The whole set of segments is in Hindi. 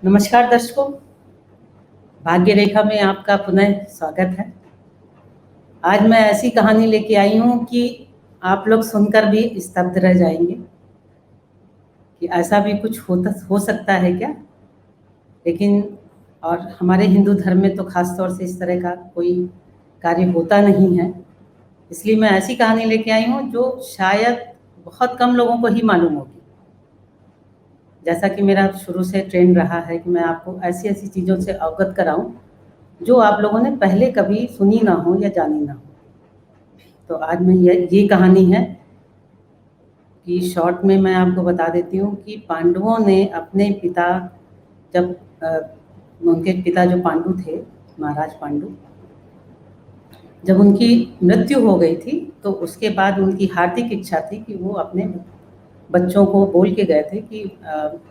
नमस्कार दर्शकों, भाग्य रेखा में आपका पुनः स्वागत है। आज मैं ऐसी कहानी लेके आई हूँ कि आप लोग सुनकर भी स्तब्ध रह जाएंगे कि ऐसा भी कुछ हो सकता है क्या। लेकिन और हमारे हिंदू धर्म में तो खास तौर से इस तरह का कोई कार्य होता नहीं है, इसलिए मैं ऐसी कहानी लेके आई हूँ जो शायद बहुत कम लोगों को ही मालूम होगी। जैसा कि मेरा शुरू से ट्रेंड रहा है कि मैं आपको ऐसी ऐसी चीज़ों से अवगत कराऊं जो आप लोगों ने पहले कभी सुनी ना हो या जानी ना हो। तो आज मैं ये कहानी है कि शॉर्ट में मैं आपको बता देती हूँ कि पांडवों ने अपने पिता, जब उनके पिता जो पांडु थे, महाराज पांडु, जब उनकी मृत्यु हो गई थी तो उसके बाद उनकी हार्दिक इच्छा थी कि वो अपने बच्चों को बोल के गए थे कि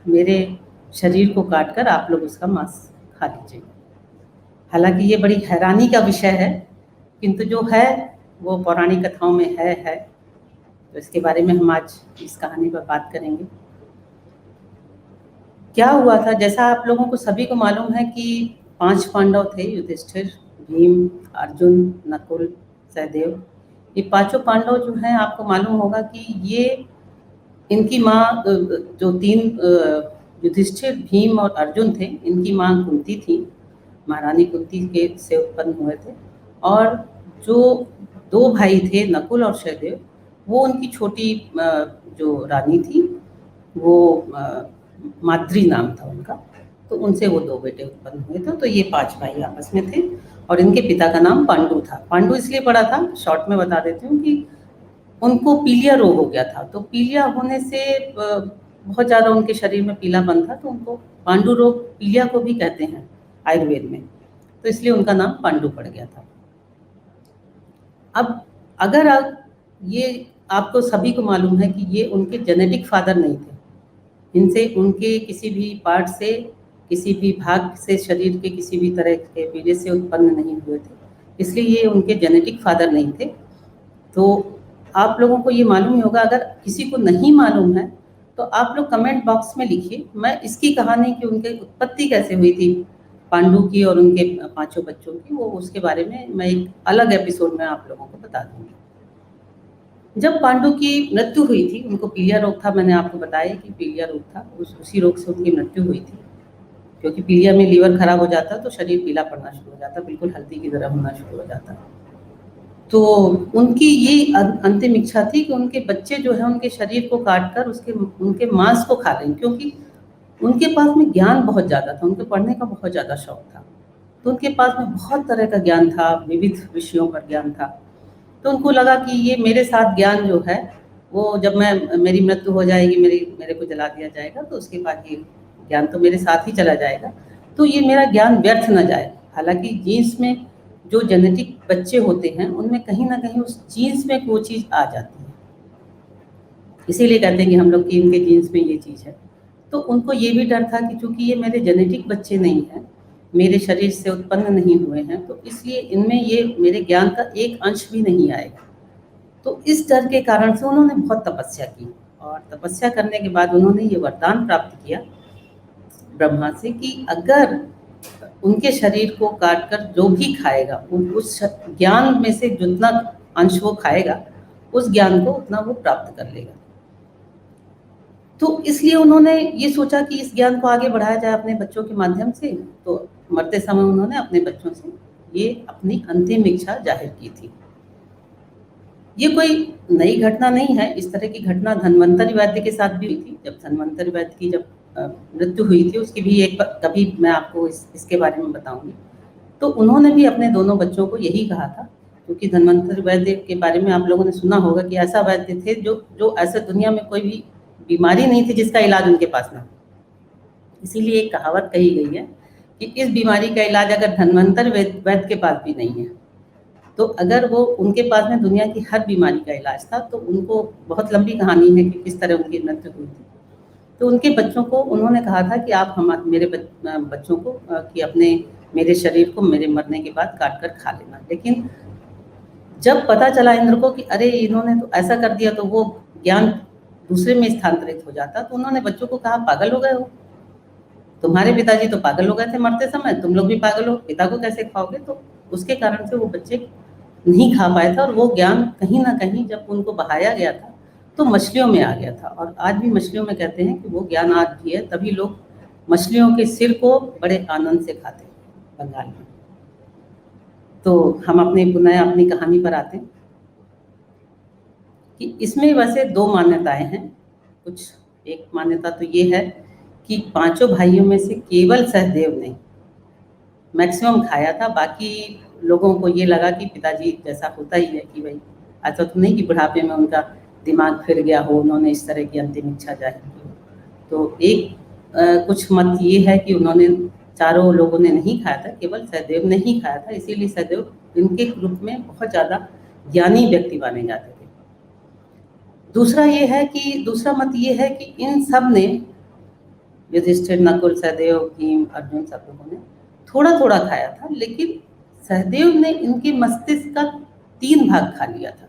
मेरे शरीर को काट कर आप लोग उसका मांस खा लीजिए। हालांकि ये बड़ी हैरानी का विषय है, किंतु जो है वो पौराणिक कथाओं में है। तो इसके बारे में हम आज इस कहानी पर बात करेंगे। क्या हुआ था, जैसा आप लोगों को सभी को मालूम है कि 5 पांडव थे, युधिष्ठिर, भीम, अर्जुन, नकुल, सहदेव। ये पांचों पांडव जो हैं, आपको मालूम होगा कि ये इनकी माँ जो 3 युधिष्ठिर, भीम और अर्जुन थे, इनकी माँ कुंती थी, महारानी कुंती के से उत्पन्न हुए थे। और जो 2 भाई थे, नकुल और सहदेव, वो उनकी छोटी जो रानी थी, वो माद्री नाम था उनका, तो उनसे वो 2 बेटे उत्पन्न हुए थे। तो ये 5 भाई आपस में थे और इनके पिता का नाम पांडु था। पांडु इसलिए पड़ा था, शॉर्ट में बता देती हूँ, कि उनको पीलिया रोग हो गया था। तो पीलिया होने से बहुत ज़्यादा उनके शरीर में पीलापन था, तो उनको पांडु रोग, पीलिया को भी कहते हैं आयुर्वेद में, तो इसलिए उनका नाम पांडु पड़ गया था। अब अगर ये आपको सभी को मालूम है कि ये उनके जेनेटिक फादर नहीं थे, इनसे उनके किसी भी पार्ट से, किसी भी भाग से, शरीर के किसी भी तरह के वीर्य से उत्पन्न नहीं हुए थे, इसलिए ये उनके जेनेटिक फादर नहीं थे। तो आप लोगों को ये मालूम ही होगा। अगर किसी को नहीं मालूम है तो आप लोग कमेंट बॉक्स में लिखिए, मैं इसकी कहानी की, उनकी उत्पत्ति कैसे हुई थी पांडु की और उनके 5 बच्चों की, वो उसके बारे में मैं एक अलग एपिसोड में आप लोगों को बता दूंगी। जब पांडु की मृत्यु हुई थी, उनको पीलिया रोग था, मैंने आपको बताया कि पीलिया रोग था, उसी रोग से उनकी मृत्यु हुई थी। क्योंकि पीलिया में लीवर खराब हो जाता तो शरीर पीला पड़ना शुरू हो जाता, बिल्कुल हल्दी की तरह होना शुरू हो जाता। तो उनकी ये अंतिम इच्छा थी कि उनके बच्चे जो है उनके शरीर को काट कर उनके मांस को खा लें, क्योंकि उनके पास में ज्ञान बहुत ज़्यादा था, उनको पढ़ने का बहुत ज़्यादा शौक था। तो उनके पास में बहुत तरह का ज्ञान था, विविध विषयों पर ज्ञान था। तो उनको लगा कि ये मेरे साथ ज्ञान जो है, वो जब मेरी मृत्यु हो जाएगी, मेरे को जला दिया जाएगा, तो उसके बाद ये ज्ञान तो मेरे साथ ही चला जाएगा, तो ये मेरा ज्ञान व्यर्थ न जाए। हालांकि जीन्स में जो जेनेटिक बच्चे होते हैं, उनमें कहीं ना कहीं उस जीन्स में वो चीज़ आ जाती है, इसीलिए कहते हैं कि हम लोग की इनके जीन्स में ये चीज़ है। तो उनको ये भी डर था कि चूंकि ये मेरे जेनेटिक बच्चे नहीं हैं, मेरे शरीर से उत्पन्न नहीं हुए हैं, तो इसलिए इनमें ये मेरे ज्ञान का एक अंश भी नहीं आएगा। तो इस डर के कारण से उन्होंने बहुत तपस्या की, और तपस्या करने के बाद उन्होंने ये वरदान प्राप्त किया ब्रह्मा से कि अगर उनके शरीर को काटकर जो भी खाएगा, उस ज्ञान में से जितना अंश वो खाएगा, उस ज्ञान को उतना वो प्राप्त कर लेगा। तो इसलिए उन्होंने ये सोचा कि इस ज्ञान को आगे बढ़ाया जाए अपने बच्चों के माध्यम से। तो मरते समय उन्होंने अपने बच्चों से ये अपनी अंतिम इच्छा जाहिर की थी। ये कोई नई घटना नहीं है, इस तरह की घटना धन्वंतरि वैद्य के साथ भी हुई थी। जब धन्वंतरि वैद्य की जब मृत्यु हुई थी, उसकी भी एक कभी मैं आपको इसके बारे में बताऊंगी। तो उन्होंने भी अपने दोनों बच्चों को यही कहा था, क्योंकि धन्वंतरि वैद्य के बारे में आप लोगों ने सुना होगा कि ऐसा वैद्य थे जो ऐसे दुनिया में कोई भी बीमारी नहीं थी जिसका इलाज उनके पास ना। इसीलिए एक कहावत कही गई है कि इस बीमारी का इलाज अगर धन्वंतरि वैद्य के पास भी नहीं है, तो अगर वो उनके पास में दुनिया की हर बीमारी का इलाज था। तो उनको बहुत लंबी कहानी है कि किस तरह उनकी मृत्यु हुई थी। तो उनके बच्चों को उन्होंने कहा था कि आप मेरे बच्चों को कि अपने मेरे शरीर को मेरे मरने के बाद काट कर खा लेना। लेकिन जब पता चला इंद्र को कि अरे इन्होंने तो ऐसा कर दिया, तो वो ज्ञान दूसरे में स्थानांतरित हो जाता, तो उन्होंने बच्चों को कहा पागल हो गए हो, तुम्हारे पिताजी तो पागल हो गए थे मरते समय, तुम लोग भी पागल हो, पिता को कैसे खाओगे? तो उसके कारण से वो बच्चे नहीं खा पाए थे और वो ज्ञान कहीं न कहीं जब उनको बहाया गया था, तो मछलियों में आ गया था और आज भी मछलियों में कहते हैं कि वो ज्ञान आज भी है, तभी लोग मछलियों के सिर को बड़े आनंद से खाते हैं बंगाल में। तो हम पुनः अपनी कहानी पर आते हैं कि इसमें वैसे 2 मान्यताएँ हैं। कुछ एक मान्यता तो ये है कि पाँचों भाइयों में से केवल सहदेव ने मैक्सिमम खाया था, बाकी लोगों को ये लगा कि पिताजी जैसा होता ही है कि भई ऐसा तो नहीं कि बुढ़ापे में उनका दिमाग फिर गया हो, उन्होंने इस तरह की अंतिम इच्छा जाहिर की हो। तो एक कुछ मत ये है कि उन्होंने चारों लोगों ने नहीं खाया था, केवल सहदेव ने ही खाया था, इसीलिए सहदेव इनके ग्रुप में बहुत ज़्यादा ज्ञानी व्यक्ति माने जाते थे। दूसरा मत ये है कि इन सब ने युधिष्ठिर, नकुल, सहदेव, भीम, अर्जुन सब लोगों ने थोड़ा-थोड़ा खाया था, लेकिन सहदेव ने इनके मस्तिष्क का 3 भाग खा लिया था।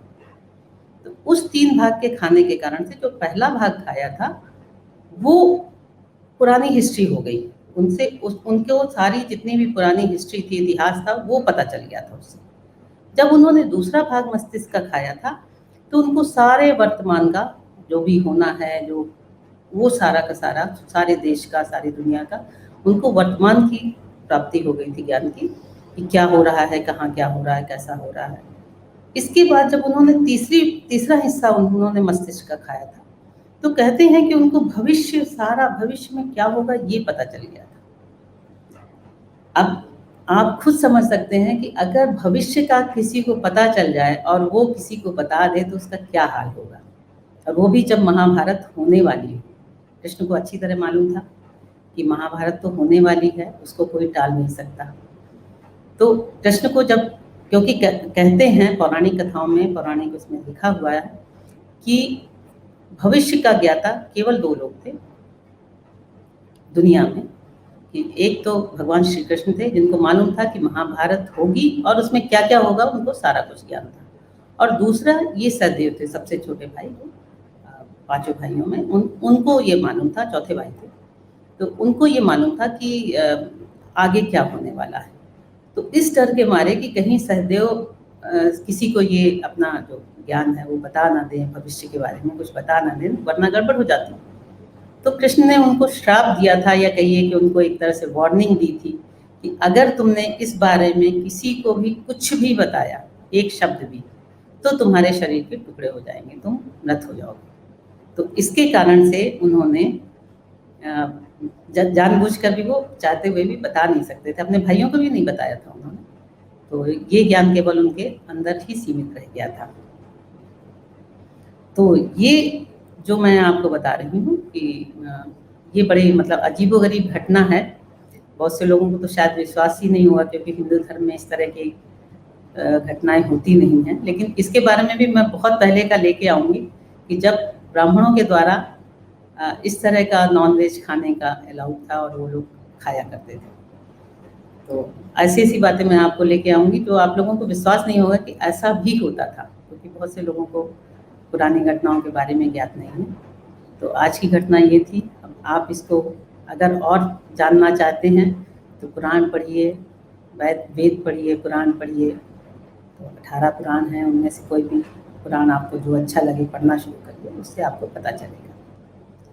तो उस 3 भाग के खाने के कारण से जो पहला भाग खाया था, वो पुरानी हिस्ट्री हो गई। उनको सारी जितनी भी पुरानी हिस्ट्री थी, इतिहास था, वो पता चल गया था उससे। जब उन्होंने दूसरा भाग मस्तिष्क का खाया था, तो उनको सारे वर्तमान का जो भी होना है, जो वो सारा का सारा, सारे देश का, सारी दुनिया का, उनको वर्तमान की प्राप्ति हो गई थी ज्ञान की, कि क्या हो रहा है, कहाँ क्या हो रहा है, कैसा हो रहा है। इसके बाद जब उन्होंने तीसरा हिस्सा उन्होंने मस्तिष्क का खाया था, तो कहते हैं कि उनको सारा भविष्य में क्या होगा ये पता चल गया था। अब आप खुद समझ सकते हैं कि अगर भविष्य का किसी को पता चल जाए और वो किसी को बता दे तो उसका क्या हाल होगा, और वो भी जब महाभारत होने वाली हो। कृष्ण को अच्छी तरह मालूम था कि महाभारत तो होने वाली है, उसको कोई टाल नहीं सकता। तो कृष्ण को जब, क्योंकि कहते हैं पौराणिक कथाओं में, पौराणिक उसमें लिखा हुआ है कि भविष्य का ज्ञाता केवल 2 लोग थे दुनिया में, कि एक तो भगवान श्री कृष्ण थे जिनको मालूम था कि महाभारत होगी और उसमें क्या-क्या होगा, उनको सारा कुछ ज्ञान था। और दूसरा ये सहदेव थे, सबसे छोटे भाई वो, पाँचों भाइयों में उनको ये मालूम था, चौथे भाई थे, तो उनको ये मालूम था कि आगे क्या होने वाला है। तो इस डर के मारे कि कहीं सहदेव किसी को ये अपना जो ज्ञान है वो बता ना दें, भविष्य के बारे में कुछ बता ना दें, वरना गड़बड़ हो जाती। तो कृष्ण ने उनको श्राप दिया था, या कहिए कि उनको एक तरह से वार्निंग दी थी कि अगर तुमने इस बारे में किसी को भी कुछ भी बताया, एक शब्द भी, तो तुम्हारे शरीर के टुकड़े हो जाएंगे, तुम मृत हो जाओगे। तो इसके कारण से उन्होंने जानबूझकर भी, वो चाहते हुए भी बता नहीं सकते थे, अपने भाइयों को भी नहीं बताया था उन्होंने। तो ये ज्ञान केवल उनके अंदर ही सीमित रह गया था। तो ये जो मैं आपको बता रही हूँ कि ये बड़ी मतलब अजीबोगरीब घटना है। बहुत से लोगों को तो शायद विश्वास ही नहीं हुआ, क्योंकि हिंदू धर्म में इस तरह की घटनाएँ होती नहीं हैं। लेकिन इसके बारे में भी मैं बहुत पहले का लेके आऊँगी कि जब ब्राह्मणों के द्वारा इस तरह का नॉन-वेज खाने का अलाउड था और वो लोग खाया करते थे। तो ऐसी-ऐसी बातें मैं आपको लेके आऊँगी जो आप लोगों को विश्वास नहीं होगा कि ऐसा भी होता था, क्योंकि बहुत से लोगों को पुरानी घटनाओं के बारे में ज्ञात नहीं है। तो आज की घटना ये थी। अब आप इसको अगर और जानना चाहते हैं तो पुराण पढ़िए, वेद पढ़िए, पुराण पढ़िए। तो 18 पुराण हैं, उनमें से कोई भी पुराण आपको जो अच्छा लगे पढ़ना शुरू करिए, उससे आपको पता चलेगा।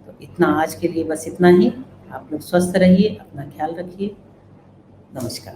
तो इतना आज के लिए बस इतना ही। आप लोग स्वस्थ रहिए, अपना ख्याल रखिए। नमस्कार।